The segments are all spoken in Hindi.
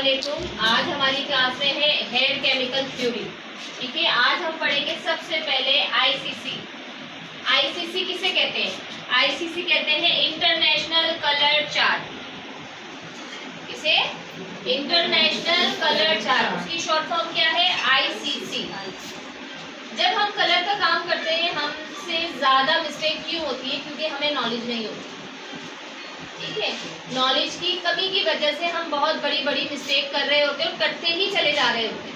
अस्सलामुअलैकुम। आज हमारी क्लास में है हेयर केमिकल थ्योरी। ठीक है, आज हम पढ़ेंगे सबसे पहले आईसीसी। आईसीसी किसे कहते हैं? आईसीसी कहते हैं इंटरनेशनल कलर चार्ट। किसे? International colour chart. उसकी शॉर्ट फॉर्म क्या है? आईसीसी। जब हम कलर का काम करते हैं हमसे ज्यादा मिस्टेक क्यों होती है? क्योंकि हमें नॉलेज नहीं होती। ठीक है, नॉलेज की कमी की वजह से हम बहुत बड़ी बड़ी मिस्टेक कर रहे होते हैं और करते ही चले जा रहे होते हैं।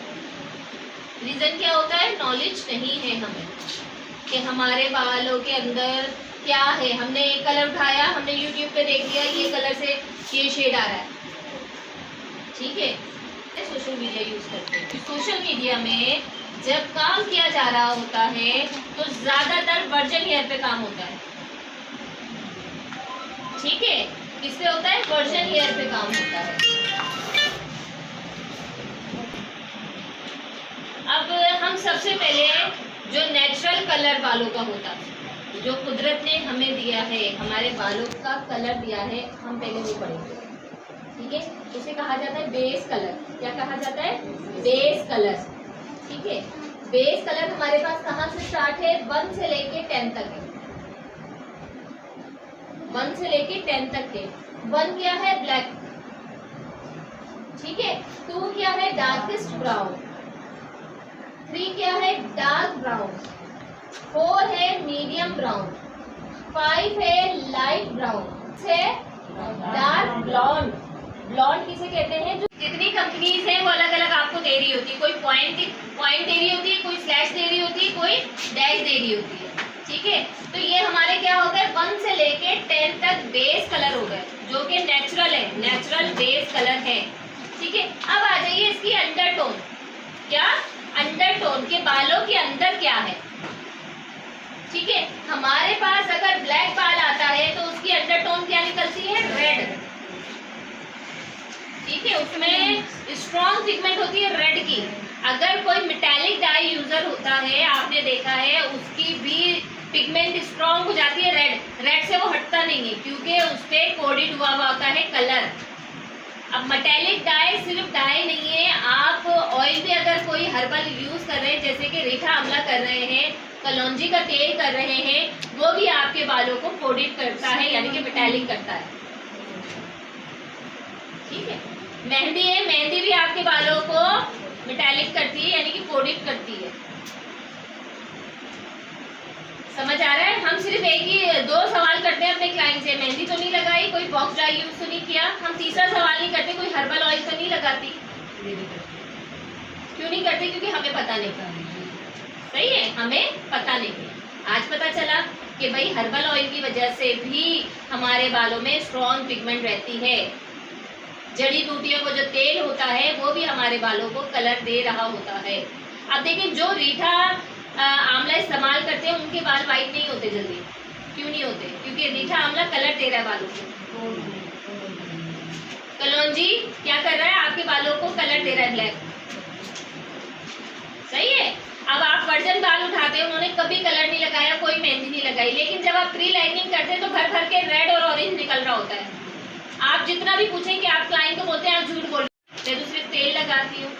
रीजन क्या होता है? नॉलेज नहीं है हमें कि हमारे बालों के अंदर क्या है। हमने एक कलर उठाया, हमने यूट्यूब पे देख लिया ये कलर से ये शेड आ रहा है। ठीक है, सोशल मीडिया यूज करते हैं। सोशल मीडिया में जब काम किया जा रहा होता है तो ज्यादातर वर्जन हेयर पे काम होता है। ठीक है, किस पे होता है? वर्जन हेयर पे काम होता है। अब हम सबसे पहले जो नेचुरल कलर बालों का होता है, जो कुदरत ने हमें दिया है, हमारे बालों का कलर दिया है, हम पहले वो पढ़ेंगे। ठीक है, उसे कहा जाता है बेस कलर। क्या कहा जाता है? Base colour. ठीक है, बेस कलर हमारे पास कहाँ से स्टार्ट है? 1 से लेके 10 तक है। 1 से लेके 10 तक है। 1 क्या है? ब्लैक। ठीक है, 2 क्या है? Darkest brown. 3 क्या है? Dark brown. 4 है मीडियम ब्राउन। 5 है लाइट ब्राउन। 6 है डार्क ब्लॉन्ड। ब्लॉन्ड किसे कहते हैं? जो जितनी कंपनीज है वो अलग अलग आपको दे रही होती है। कोई पॉइंट दे रही होती है, कोई स्लैश दे रही होती है, कोई डैश दे रही होती है। ठीक है, तो ये हमारे क्या हो गए? 1 से लेके 10 तक बेस कलर हो गए, जो कि नेचुरल है, नेचुरल बेस कलर है। ठीक है, अब आ जाइए इसकी अंडरटोन। क्या? अंडरटोन के बालों के अंदर क्या है? ठीक है, हमारे पास अगर ब्लैक बाल आता है तो उसकी अंडरटोन क्या निकलती है? रेड। ठीक है, उसमें स्ट्रॉन्ग पिगमेंट होती है रेड की। अगर कोई मेटालिक डाई यूजर होता है, आपने देखा है, उसकी भी पिगमेंट स्ट्रॉन्ग हो जाती है रेड। रेड से वो हटता नहीं है क्योंकि उस पर कोडेड हुआ होता है कलर। अब मेटालिक डाई सिर्फ डाई नहीं है, आप ऑयल भी अगर कोई हर्बल यूज कर रहे हैं, जैसे कि रीठा आंवला कर रहे हैं, कलौंजी का तेल कर रहे हैं, वो भी आपके बालों को कोडेड करता है, यानी कि मेटालिक करता है। ठीक है, मेहंदी है, मेहंदी भी आपके बालों को मेटालिक करती है, यानी कि कोडेड करती है। समझ आ रहा है? हम सिर्फ एक ही 2 सवाल करते हैं अपने क्लाइंट से, मेहंदी तो नहीं लगाई, कोई बॉक्स डाई यूज तो नहीं किया। हम तीसरा सवाल नहीं करते, कोई हर्बल ऑयल तो नहीं लगाती। क्यों नहीं करते? क्योंकि हमें पता नहीं। सही है, हमें पता नहीं। आज पता चला कि भाई हर्बल ऑयल की वजह से भी हमारे बालों में स्ट्रॉन्ग पिगमेंट रहती है। जड़ी बूटियों को जो तेल होता है वो भी हमारे बालों को कलर दे रहा होता है। अब देखिए, जो रीठा आंवला इस्तेमाल करते हैं उनके बाल वाइट नहीं होते जल्दी। क्यों नहीं होते? क्योंकि रीठा आंवला कलर दे रहा है बालों को। कलौंजी क्या कर रहा है? आपके बालों को कलर दे रहा है, ब्लैक। सही है। अब आप वर्जन बाल उठाते हैं, उन्होंने कभी कलर नहीं लगाया, कोई मेहंदी नहीं लगाई, लेकिन जब आप प्री लाइनिंग करते हैं तो भर भर के रेड और ऑरेंज निकल रहा होता है। आप जितना भी पूछेंगे, आप क्लाइंट को बोलते हैं आप झूठ बोल रहे हैं, मैं तो सिर्फ तेल लगाती हूँ।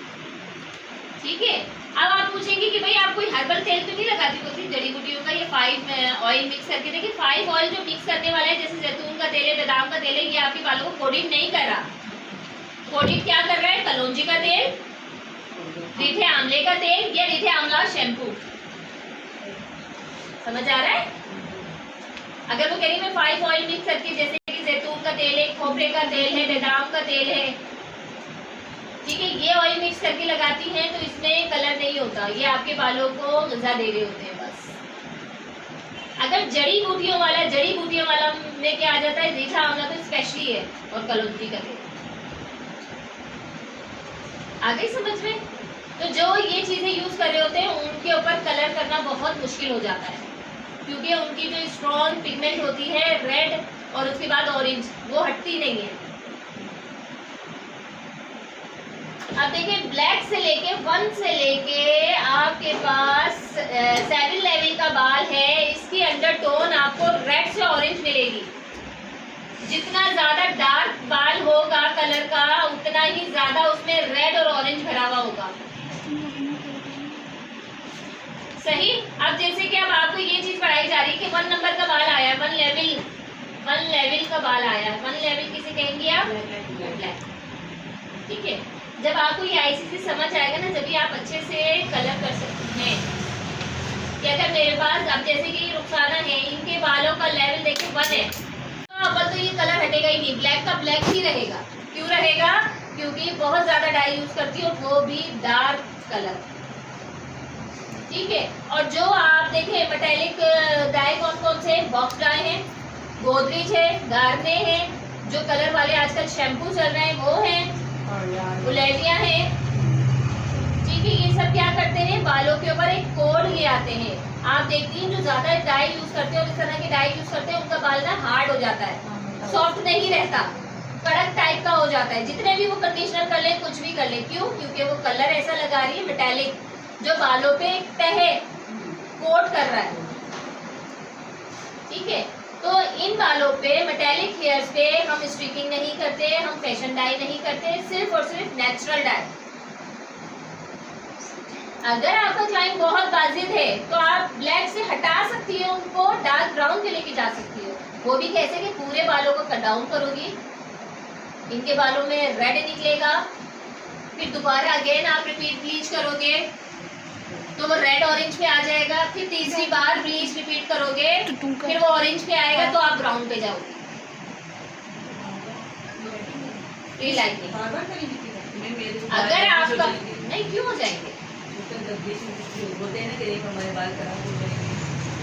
ठीक है, अब आप पूछेंगे कि भाई आप कोई हर्बल तेल तो नहीं लगाती? बोलती जड़ी बूटियों का ये 5 ऑयल मिक्स करके। देखिए 5 ऑयल जो मिक्स करने वाला है, जैसे जैतून का तेल है, बादाम का तेल है, ये आपके बालों को कोडेड नहीं कर रहा। कोडेड क्या कर रहा है? कलौंजी का तेल, रीठे आंवले का तेल या रीठे आंवला शैम्पू। समझ आ रहा है? अगर वो कह रही मैं 5 ऑयल मिक्स करके, जैसे कि जैतून का तेल है, खोपरे का तेल है, बादाम का तेल है, ठीक है, ये ऑयल मिक्स करके लगाती हैं तो इसमें कलर नहीं होता, ये आपके बालों को गजा दे रहे होते हैं बस। अगर जड़ी बूटियों वाला में क्या आ जाता है? रीठा आंवला तो स्पेशली है, और कलौंजी का तेल। आ गई समझ में? तो जो ये चीजें यूज कर रहे होते हैं उनके ऊपर कलर करना बहुत मुश्किल हो जाता है, क्योंकि उनकी जो स्ट्रॉन्ग पिगमेंट होती है रेड और उसके बाद ऑरेंज, वो हटती नहीं है। अब देखिए, ब्लैक से लेके 1 से लेके आपके पास 7 लेवल का बाल है, इसकी अंडरटोन आपको रेड से ऑरेंज मिलेगी। जितना ज्यादा डार्क बाल होगा कलर का, उतना ही ज्यादा उस सही। अब जैसे कि अब आपको ये चीज पढ़ाई जा रही है कि 1 नंबर का बाल आया, 1 लेवल का बाल आया। 1 लेवल किसे कहेंगे आप? ब्लैक। ठीक है, जब आपको ये आईसीसी समझ आएगा ना, जब भी आप अच्छे से कलर कर सकते हैं। कि अगर मेरे पास अब जैसे कि रुखसाना है, इनके बालों का लेवल देखिए 1 है, तो अब तो ये कलर हटेगा ही नहीं, ब्लैक का ब्लैक ही रहेगा। क्यों रहेगा? क्योंकि बहुत ज्यादा डाई यूज करती है और वो भी डार्क कलर। ठीक है, और जो आप देखें मेटेलिक डाई कौन कौन से? बॉक्स डाई है, गोदरेज है, गार्ने है, जो कलर वाले आजकल शैम्पू चल रहे हैं वो है, गुलेरिया है। ठीक है, ये सब क्या करते हैं? बालों के ऊपर एक कोड ले आते हैं। आप देखती हैं जो ज्यादा डाई यूज करते हैं और इस तरह की डाई यूज करते हैं, उनका बाल ना हार्ड हो जाता है, सॉफ्ट नहीं रहता, कड़क टाइप का हो जाता है। जितने भी वो कंडीशनर कर ले, कुछ भी कर ले, क्यों? क्योंकि वो कलर ऐसा लगा रही है मेटालिक, जो बालों पे तह कोट कर रहा है। ठीक है, तो इन बालों पे मेटालिक हेयर्स पे हम स्ट्रिपिंग नहीं करते, हम फैशन डाई नहीं करते, सिर्फ और सिर्फ नेचुरल डाई। अगर आपका क्लाइंट बहुत बाजिद है तो आप ब्लैक से हटा सकती है, उनको डार्क ब्राउन पे लेके जा सकती है। वो भी कैसे? कि पूरे बालों को कट डाउन करोगी, इनके बालों में रेड निकलेगा, फिर दोबारा अगेन आप रिपीट ब्लीच करोगे तो वो रेड ऑरेंज पे आ जाएगा, फिर तीसरी बार ब्लीच रिपीट करोगे फिर वो ऑरेंज पे आएगा, तो आप ब्राउन पे जाओगे। अगर आपका नहीं, क्यों हो जाएंगे?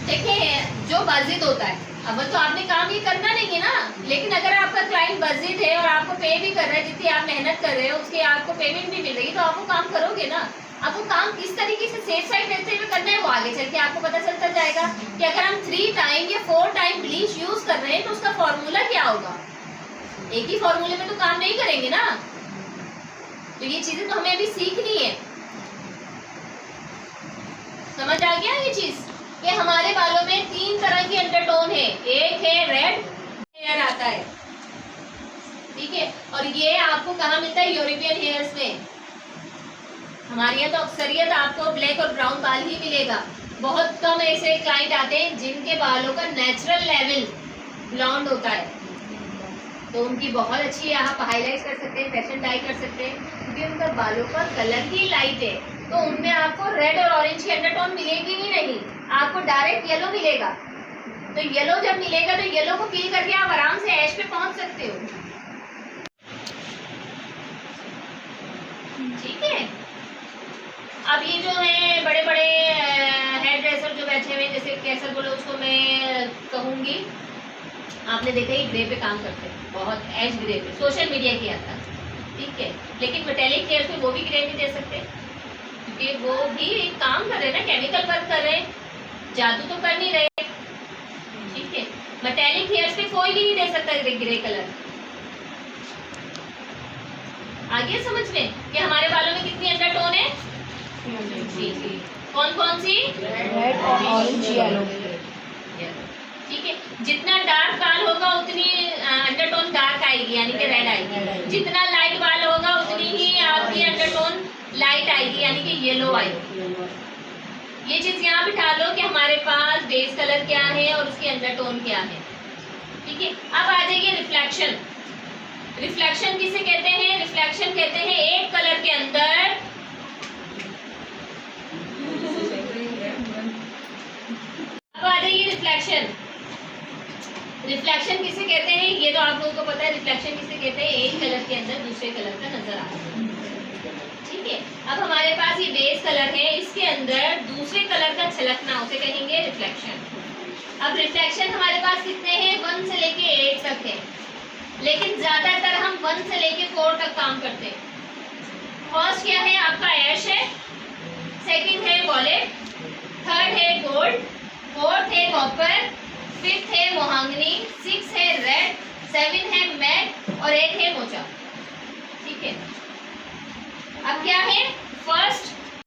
देखिए, जो बाजिद होता है, अब तो आपने काम ये करना नहीं है ना, लेकिन अगर आपका क्लाइंट बाजिद है और आपको पे भी कर रहा है, जितनी आप मेहनत कर रहे हो उसकी आपको पेमेंट भी मिल रही है, तो आप वो काम करोगे ना। अब वो काम किस तरीके से सेफ साइड रहते हुए करना है, वो आगे चल के आपको पता चलता जाएगा कि अगर हम 3 टाइम या 4 टाइम ब्लीच यूज कर रहे हैं तो उसका फॉर्मूला क्या होगा। एक ही फॉर्मूले में तो काम नहीं करेंगे ना, तो ये चीजें तो हमें अभी सीखनी है। समझ आ गया ये चीज कि हमारे बालों में 3 तरह की अंडरटोन है। एक है रेड हेयर आता है, ठीक है, और ये आपको कहाँ मिलता है? यूरोपियन हेयर्स में। हमारे यहाँ तो अक्सरियत आपको ब्लैक और ब्राउन बाल ही मिलेगा। बहुत कम ऐसे क्लाइंट आते हैं जिनके बालों का नेचुरल लेवल ब्लॉन्ड होता है, तो उनकी बहुत अच्छी यहाँ हाईलाइट कर सकते हैं, फैशन डाई कर सकते हैं, क्योंकि उनका बालों का कलर ही लाइट है, तो उनमें आपको रेड और ऑरेंज की अंडरटोन मिलेगी ही नहीं, आपको डायरेक्ट येलो मिलेगा। तो येलो जब मिलेगा तो येलो को पील करके आप आराम से ऐश पे पहुंच सकते हो। ठीक है, अब ये जो है बड़े बड़े हेयर ड्रेसर जो बैठे हुए, जैसे कैसे बोलो उसको मैं कहूँगी, आपने देखा ही ग्रे पे काम करते हैं, बहुत एज ग्रे पे, सोशल मीडिया किया था। ठीक है, लेकिन मेटेलिक हेयर पे वो भी ग्रे नहीं दे सकते, क्योंकि वो भी एक काम कर रहे हैं ना, केमिकल वर्क कर रहे हैं, जादू तो कर नहीं रहे। ठीक है, मेटेलिक हेयर्स पे कोई भी नहीं दे सकता ग्रे कलर। आ गया समझ में कि हमारे बालों में कितनी अंडरटोन है? कौन कौन सी? रेड और ऑरेंज, येलो। ठीक है, जितना डार्क बाल होगा उतनी अंडरटोन डार्क आएगी, यानी कि रेड आएगी। जितना लाइट बाल होगा उतनी ही आपकी अंडरटोन लाइट आएगी, यानी कि येलो आएगी। ये चीज यहाँ बिठा लो कि हमारे पास बेस कलर क्या है और उसकी अंडरटोन क्या है। ठीक है, अब आ जाइए रिफ्लेक्शन। रिफ्लेक्शन किसे कहते हैं? रिफ्लेक्शन कहते हैं एक कलर के अंदर अब आ जाइए रिफ्लेक्शन। रिफ्लेक्शन किसे कहते हैं? ये तो आप लोगों को पता है, रिफ्लेक्शन किसे कहते हैं? एक कलर के अंदर दूसरे कलर का नजर आता है। ठीक है, अब हमारे पास ये बेस कलर है, इसके अंदर दूसरे कलर का झलकना, उसे कहेंगे रिफ्लेक्शन। अब रिफ्लेक्शन हमारे पास कितने हैं? 1 से लेके 8 तक है, लेकिन ज्यादातर हम 1 से लेके 4 तक काम करते हैं। फर्स्ट क्या है? आपका ऐश है, सेकंड है वॉलेट, थर्ड है गोल्ड, फोर्थ है कॉपर, फिफ्थ है मोहांगनी, 6 है रेड, 7 है मैट और 8 है मोचा। ठीक है, अब क्या है? फर्स्ट